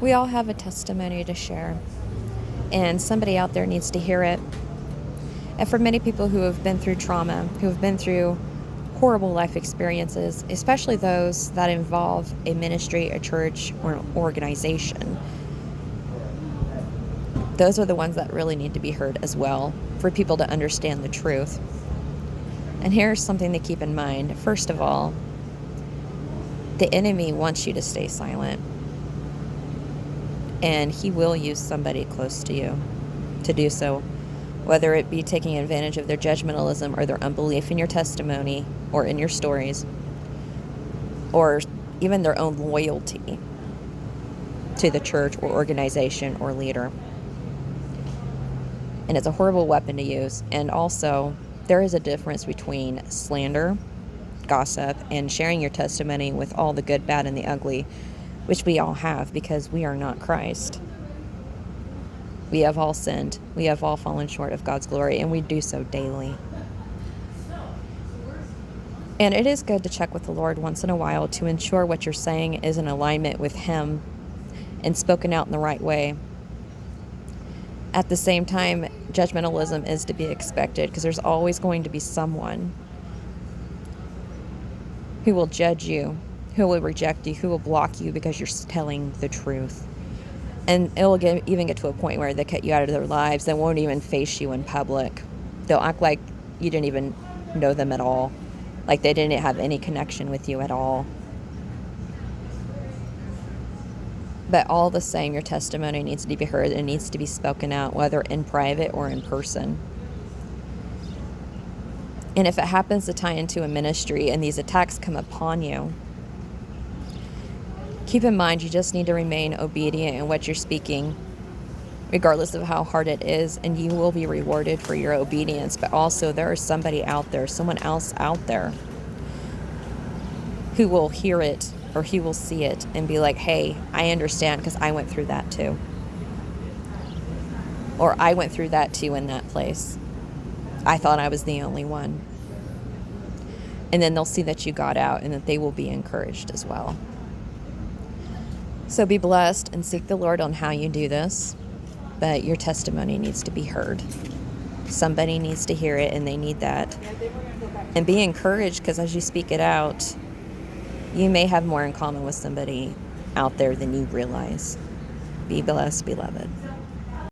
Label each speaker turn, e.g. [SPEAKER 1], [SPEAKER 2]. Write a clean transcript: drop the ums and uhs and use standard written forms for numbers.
[SPEAKER 1] We all have a testimony to share, and somebody out there needs to hear it. And for many people who have been through trauma, who have been through horrible life experiences, especially those that involve a ministry, a church, or an organization, those are the ones that really need to be heard as well, for people to understand the truth. And here's something to keep in mind. First of all, the enemy wants you to stay silent, and he will use somebody close to you to do so, whether it be taking advantage of their judgmentalism or their unbelief in your testimony or in your stories, or even their own loyalty to the church or organization or leader. And it's a horrible weapon to use. And also, there is a difference between slander, gossip, and sharing your testimony with all the good, bad, and the ugly, which we all have because we are not Christ. We have all sinned. We have all fallen short of God's glory, and we do so daily. And it is good to check with the Lord once in a while to ensure what you're saying is in alignment with Him and spoken out in the right way. At the same time, judgmentalism is to be expected because there's always going to be someone who will judge you, who will reject you, who will block you because you're telling the truth. And it will even get to a point where they cut you out of their lives. They won't even face you in public. They'll act like you didn't even know them at all, like they didn't have any connection with you at all. But all the same, your testimony needs to be heard and needs to be spoken out, whether in private or in person. And if it happens to tie into a ministry and these attacks come upon you, keep in mind you just need to remain obedient in what you're speaking, regardless of how hard it is, and you will be rewarded for your obedience. But also, there is somebody out there, someone else out there, who will hear it or he will see it and be like, hey, I understand because I went through that too. Or I went through that too in that place. I thought I was the only one. And then they'll see that you got out and that they will be encouraged as well. So be blessed and seek the Lord on how you do this. But your testimony needs to be heard. Somebody needs to hear it, and they need that. And be encouraged, because as you speak it out, you may have more in common with somebody out there than you realize. Be blessed, beloved.